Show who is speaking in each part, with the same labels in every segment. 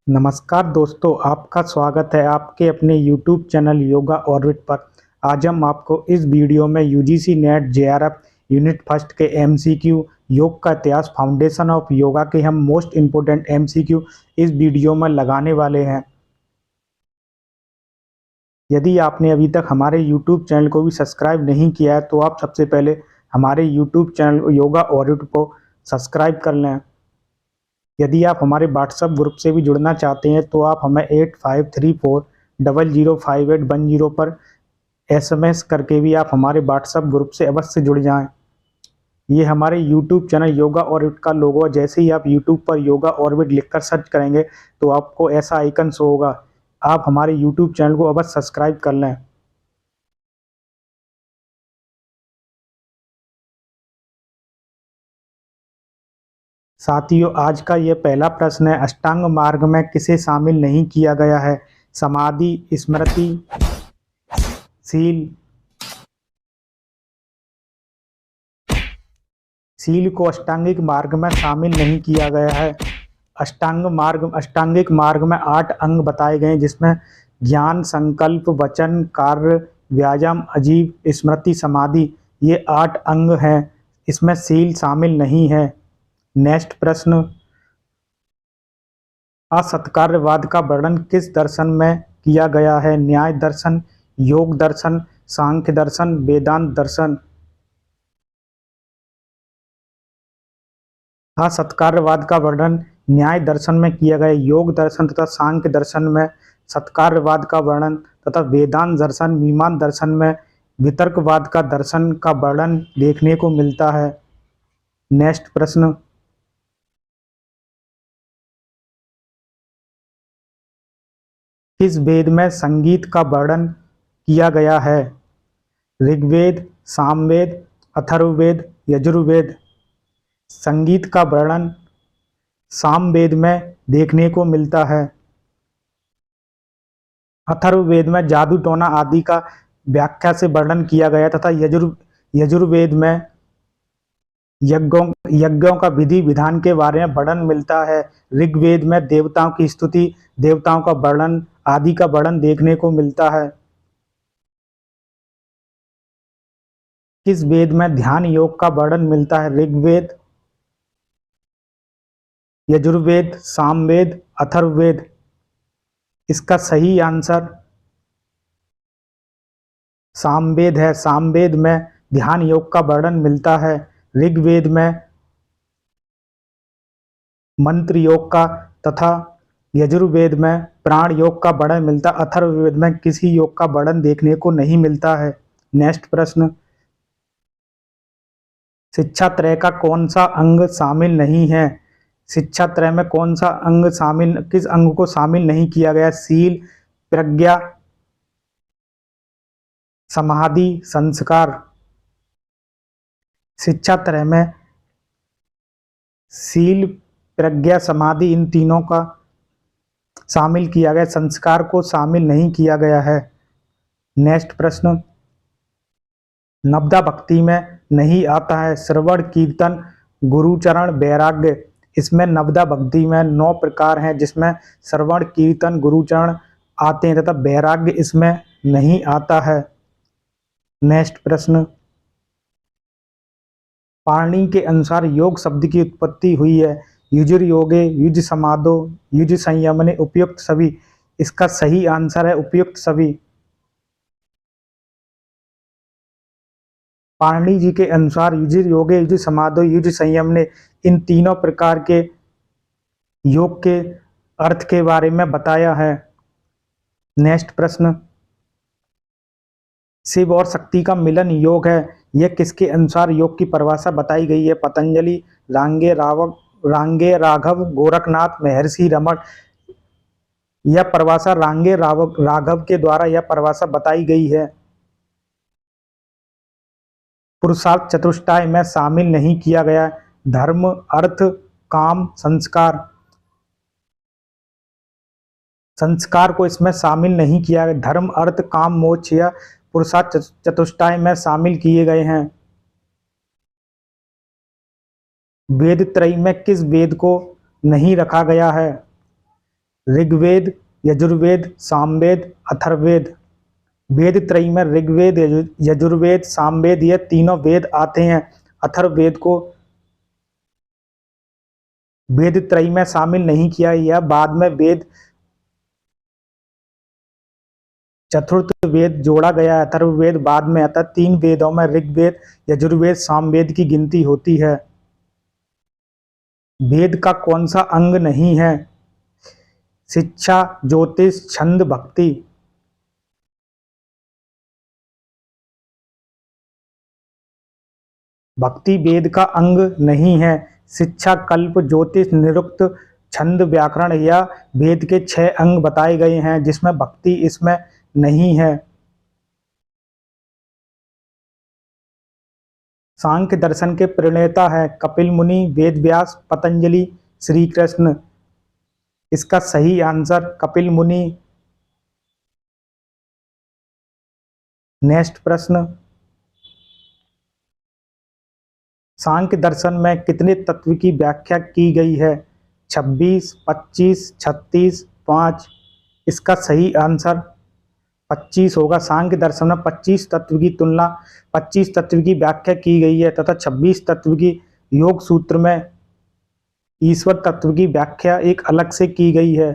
Speaker 1: नमस्कार दोस्तों, आपका स्वागत है आपके अपने YouTube चैनल योगा ऑर्बिट पर। आज हम आपको इस वीडियो में UGC net JRF unit first के एमसीक्यू योग का इतिहास फाउंडेशन ऑफ योगा के हम मोस्ट इम्पोर्टेंट एमसीक्यू इस वीडियो में लगाने वाले हैं। यदि आपने अभी तक हमारे YouTube चैनल को भी सब्सक्राइब नहीं किया है तो आप सबसे पहले हमारे YouTube चैनल योगा ऑर्बिट को सब्सक्राइब कर लें। यदि आप हमारे व्हाट्सएप ग्रुप से भी जुड़ना चाहते हैं तो आप हमें 8534005810 पर SMS करके भी आप हमारे व्हाट्सएप ग्रुप से अवश्य जुड़ जाएं। ये हमारे YouTube चैनल योगा ऑर्बिट का लोगो है। जैसे ही आप YouTube पर योगा ऑर्बिट लिखकर सर्च करेंगे तो आपको ऐसा आइकन शो होगा। आप हमारे YouTube चैनल को अवश्य सब्सक्राइब कर लें। साथियों, आज का ये पहला प्रश्न है, अष्टांग मार्ग में किसे शामिल नहीं किया गया है? समाधि, स्मृति, शील। शील को अष्टांगिक मार्ग में शामिल नहीं किया गया है। अष्टांगिक मार्ग में 8 अंग बताए गए जिसमें ज्ञान, संकल्प, वचन, कार्य, व्यायाम, अजीब, स्मृति, समाधि, ये 8 अंग हैं। इसमें शील शामिल नहीं है। नेक्स्ट प्रश्न, असत्कार्यवाद का वर्णन किस दर्शन में किया गया है? न्याय दर्शन, योग दर्शन, सांख्य दर्शन, वेदांत दर्शन। असत्कार्यवाद का वर्णन न्याय दर्शन में किया गया। योग दर्शन तथा सांख्य दर्शन में सत्कार्यवाद का वर्णन तथा वेदांत दर्शन, मीमांसा दर्शन में वितर्कवाद का दर्शन का वर्णन देखने को मिलता है। नेक्स्ट प्रश्न, किस वेद में संगीत का वर्णन किया गया है? ऋग्वेद, सामवेद, अथर्ववेद, यजुर्वेद। संगीत का वर्णन सामवेद में देखने को मिलता है। अथर्ववेद में जादू टोना आदि का व्याख्या से वर्णन किया गया तथा यजुर्वेद में यज्ञों का विधि विधान के बारे में वर्णन मिलता है। ऋग्वेद में देवताओं की स्तुति, देवताओं का वर्णन आदि का वर्णन देखने को मिलता है। किस वेद में ध्यान योग का वर्णन मिलता है? ऋग्वेद, यजुर्वेद, सामवेद, अथर्ववेद। इसका सही आंसर सामवेद है। सामवेद में ध्यान योग का वर्णन मिलता है। ऋग्वेद में मंत्र योग का तथा यजुर्वेद में प्राण योग का वर्णन मिलता है। अथर्ववेद में किसी योग का वर्णन देखने को नहीं मिलता है। नेक्स्ट प्रश्न, शिक्षा त्रय का कौन सा अंग शामिल नहीं है? शिक्षा त्रय में कौन सा अंग शामिल, किस अंग को शामिल नहीं किया गया? शील, प्रज्ञा, समाधि, संस्कार। शिक्षा त्रय में शील, प्रज्ञा, समाधि इन तीनों का शामिल किया गया, संस्कार को शामिल नहीं किया गया है। नेक्स्ट प्रश्न, नवदा भक्ति में नहीं आता है? श्रवण, कीर्तन, गुरुचरण, वैराग्य। इसमें नवदा भक्ति में 9 प्रकार हैं जिसमें श्रवण, कीर्तन, गुरुचरण आते हैं तथा वैराग्य इसमें नहीं आता है। नेक्स्ट प्रश्न, पाणिनि के अनुसार योग शब्द की उत्पत्ति हुई है। युजुर योगे, युज समादो, युज संयमने, उपयुक्त सभी। इसका सही आंसर है उपयुक्त सभी। पाणिनि जी के अनुसार युजुर योगे, युज समादो, युज संयमने इन तीनों प्रकार के योग के अर्थ के बारे में बताया है। नेक्स्ट प्रश्न, शिव और शक्ति का मिलन योग है, यह किसके अनुसार योग की परिभाषा बताई गई है? पतंजलि, रांगे राघव, गोरखनाथ, महर्षि रमण। यह परिभाषा रांगे राघव के द्वारा यह परिभाषा बताई गई है। पुरुषार्थ चतुष्टय में शामिल नहीं किया गया। धर्म, अर्थ, काम, संस्कार। संस्कार को इसमें शामिल नहीं किया गया। धर्म, अर्थ, काम, मोक्ष या पुरुषार्थ चतुष्टय में शामिल किए गए हैं। वेद त्रयी में किस वेद को नहीं रखा गया है? ऋग्वेद, यजुर्वेद, सामवेद, अथर्ववेद। वेद त्रयी में ऋग्वेद, यजुर्वेद, सामवेद ये तीनों वेद आते हैं। अथर्ववेद को वेद त्रयी में शामिल नहीं किया गया, बाद में वेद चतुर्थ वेद जोड़ा गया। अथर्ववेद बाद में आता। 3 वेदों में ऋग्वेद, यजुर्वेद, सामवेद की गिनती होती है। वेद का कौन सा अंग नहीं है? शिक्षा, ज्योतिष, छंद, भक्ति। भक्ति वेद का अंग नहीं है। शिक्षा, कल्प, ज्योतिष, निरुक्त, छंद, व्याकरण या वेद के 6 अंग बताए गए हैं, जिसमें भक्ति इसमें नहीं है। सांख्य दर्शन के प्रणेता है कपिल मुनि, वेद व्यास, पतंजलि, श्री कृष्ण। इसका सही आंसर कपिल मुनि। नेक्स्ट प्रश्न, सांख्य दर्शन में कितने तत्व की व्याख्या की गई है? 26, 25, 36, 5। इसका सही आंसर 25 होगा। सांख्य दर्शन में 25 तत्व की तुलना 25 तत्व की व्याख्या की गई है तथा 26 तत्व की योग सूत्र में ईश्वर तत्व की व्याख्या एक अलग से की गई है।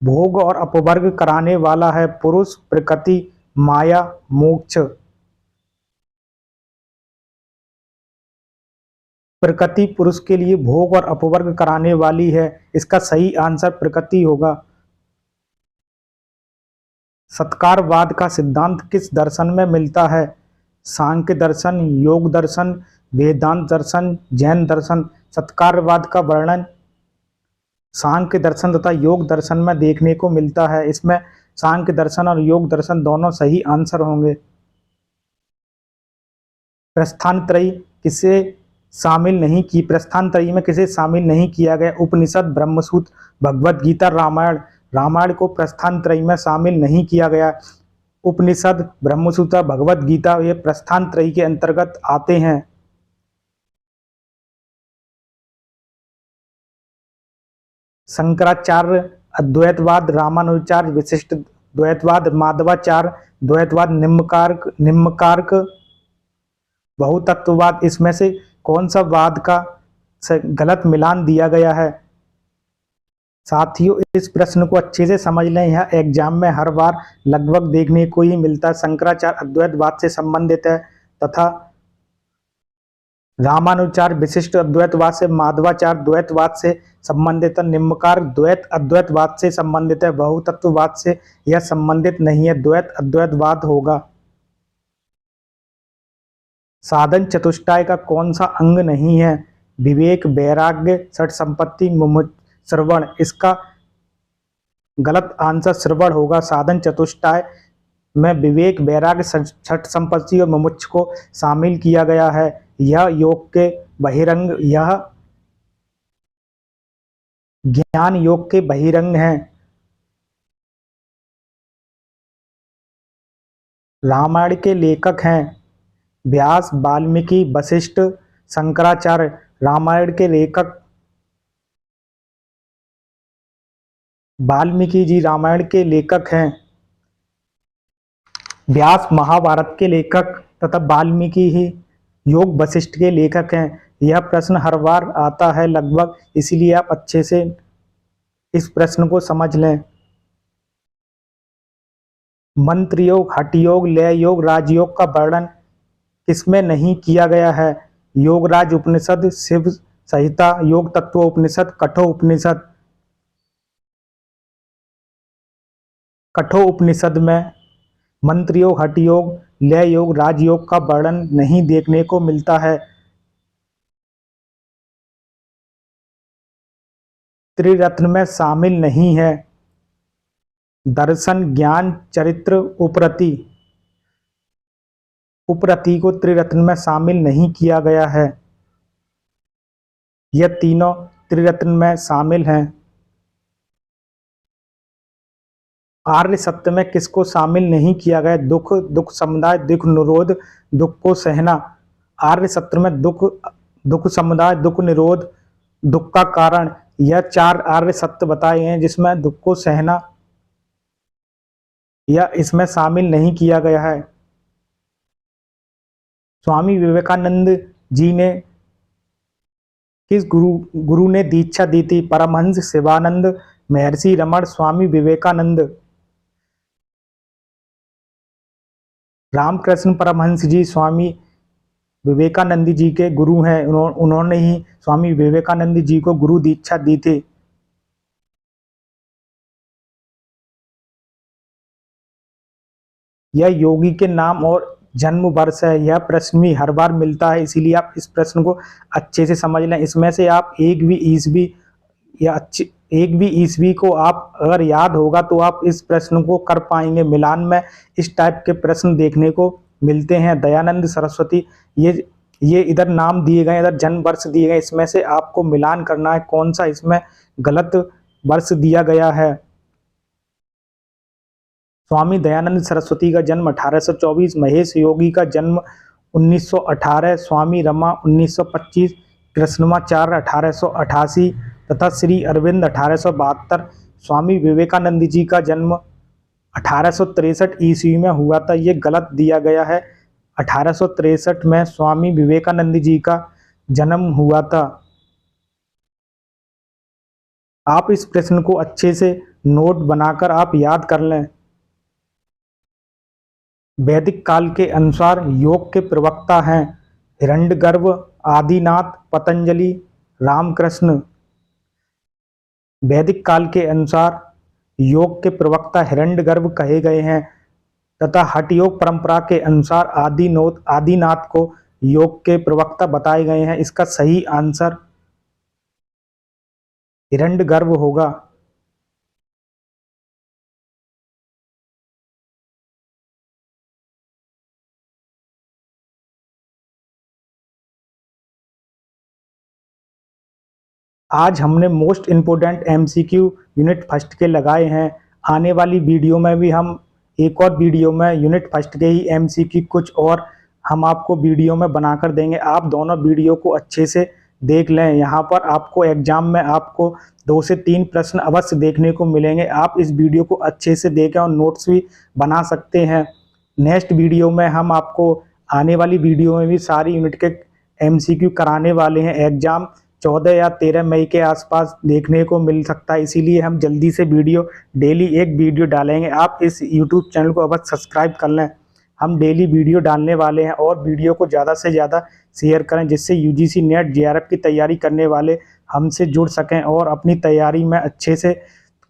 Speaker 1: भोग और अपवर्ग कराने वाला है पुरुष, प्रकृति, माया, मोक्ष। प्रकृति पुरुष के लिए भोग और अपवर्ग कराने वाली है। इसका सही आंसर प्रकृति होगा। सत्कारवाद का सिद्धांत किस दर्शन में मिलता है? सांख्य दर्शन, योग दर्शन, वेदांत दर्शन, जैन दर्शन। सत्कारवाद का वर्णन सांख्य दर्शन तथा योग दर्शन में देखने को मिलता है। इसमें सांख्य दर्शन और योग दर्शन दोनों सही आंसर होंगे। प्रस्थानत्रयी किसे शामिल नहीं की? प्रस्थानत्रयी में किसे शामिल नहीं किया गया? उपनिषद, ब्रह्मसूत्र, भगवद गीता, रामायण। रामायण को प्रस्थानत्रयी में शामिल नहीं किया गया। उपनिषद, ब्रह्मसूत्र, भगवद गीता ये प्रस्थानत्रयी के अंतर्गत आते हैं। शंकराचार्य अद्वैतवाद, रामानुजाचार्य विशिष्ट द्वैतवाद, माधवाचार्य द्वैतवाद, निम्नकारक बहुतत्ववाद। इसमें से कौन सा वाद का गलत मिलान दिया गया है? साथियों, इस प्रश्न को अच्छे से समझ लें, यह एग्जाम में हर बार लगभग देखने को ही मिलता है। शंकराचार्य अद्वैतवाद से संबंधित है तथा रामानुजाचार्य विशिष्ट अद्वैतवाद से, माधवाचार्य द्वैतवाद से संबंधित है, निम्नकार द्वैत अद्वैतवाद से संबंधित है, बहुतत्ववाद से यह संबंधित नहीं है, द्वैत अद्वैतवाद होगा। साधन चतुष्टय का कौन सा अंग नहीं है? विवेक, वैराग्य, षट संपत्ति, श्रवण। इसका गलत आंसर श्रवण होगा। साधन चतुष्टय में विवेक, वैराग्य, षट संपत्ति और मुमुक्ष को शामिल किया गया है। यह योग के बहिरंग, यह ज्ञान योग के बहिरंग हैं। रामायण के लेखक हैं व्यास, वाल्मीकि, वशिष्ठ, शंकराचार्य। रामायण के लेखक वाल्मीकि जी रामायण के लेखक हैं। व्यास महाभारत के लेखक तथा वाल्मीकि ही योग वशिष्ठ के लेखक हैं। यह प्रश्न हर बार आता है लगभग, इसीलिए आप अच्छे से इस प्रश्न को समझ लें। मंत्र योग, हठ योग, लय योग, राजयोग का वर्णन किसमें नहीं किया गया है? योगराज उपनिषद, शिव संहिता, योग तत्व उपनिषद, कठोर उपनिषद। कठोर उपनिषद में मंत्र योग, हठ योग, लय योग, राजयोग का वर्णन नहीं देखने को मिलता है। त्रिरत्न में शामिल नहीं है दर्शन, ज्ञान, चरित्र, उपरति। उपरति को त्रिरत्न में शामिल नहीं किया गया है। यह तीनों त्रिरत्न में शामिल हैं। आर्य सत्य में किसको शामिल नहीं किया गया? दुख, दुख समुदाय, दुख निरोध, दुख को सहना। आर्य सत्य में दुख, दुख समुदाय, दुख निरोध, दुख का कारण। यह 4 आर्य सत्य बताए गए हैं जिसमें दुख को सहना या इसमें शामिल नहीं किया गया है। स्वामी विवेकानंद जी ने किस गुरु ने दीक्षा दी थी? परमहंस शिवानंद, महर्षि रमण, स्वामी विवेकानंद। रामकृष्ण परमहंस जी स्वामी विवेकानंद जी के गुरु हैं। उन्होंने ही स्वामी विवेकानंद जी को गुरु दीक्षा दी थी। यह योगी के नाम और जन्म वर्ष है। यह प्रश्न भी हर बार मिलता है, इसीलिए आप इस प्रश्न को अच्छे से समझ लें। इसमें से आप एक भी ईस्वी को आप अगर याद होगा तो आप इस प्रश्न को कर पाएंगे। मिलान में इस टाइप के प्रश्न देखने को मिलते हैं। दयानंद सरस्वती, ये इधर नाम दिए गए, इधर जन्म वर्ष दिए गए। इसमें से आपको मिलान करना है कौन सा इसमें गलत वर्ष दिया गया है। स्वामी दयानंद सरस्वती का जन्म 1824, महेश योगी का जन्म 1918, स्वामी रमा 1925, कृष्णमाचार्य 1888 तथा श्री अरविंद 1872। स्वामी विवेकानंद जी का जन्म 1863 ईस्वी में हुआ था। ये गलत दिया गया है। 1863 में स्वामी विवेकानंद जी का जन्म हुआ था। आप इस प्रश्न को अच्छे से नोट बनाकर आप याद कर लें। वैदिक काल के अनुसार योग के प्रवक्ता हैं हिरण्यगर्भ, आदिनाथ, पतंजलि, रामकृष्ण। वैदिक काल के अनुसार योग के प्रवक्ता हिरण्यगर्भ कहे गए हैं तथा हठ योग परंपरा के अनुसार आदिनाथ को योग के प्रवक्ता बताए गए हैं। इसका सही आंसर हिरण्यगर्भ होगा। आज हमने most important MCQ unit first के लगाए हैं। आने वाली वीडियो में भी हम एक और वीडियो में यूनिट फर्स्ट के ही एमसीक्यू कुछ और हम आपको वीडियो में बनाकर देंगे। आप दोनों वीडियो को अच्छे से देख लें। यहाँ पर आपको एग्जाम में आपको 2 से 3 प्रश्न अवश्य देखने को मिलेंगे। आप इस वीडियो को अच्छे से देखें और नोट्स भी बना सकते हैं। नेक्स्ट वीडियो में हम आपको आने वाली वीडियो में भी सारी यूनिट के एमसीक्यू कराने वाले हैं। एग्जाम 14 या 13 मई के आसपास देखने को मिल सकता है, इसीलिए हम जल्दी से डेली एक वीडियो डालेंगे। आप इस यूट्यूब चैनल को अवश्य सब्सक्राइब कर लें। हम डेली वीडियो डालने वाले हैं और वीडियो को ज़्यादा से ज़्यादा शेयर करें जिससे यूजीसी नेट जेआरएफ की तैयारी करने वाले हमसे जुड़ सकें और अपनी तैयारी में अच्छे से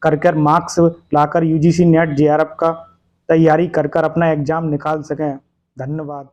Speaker 1: कर मार्क्स लाकर यूजीसी नेट जेआरएफ का तैयारी कर अपना एग्ज़ाम निकाल सकें। धन्यवाद।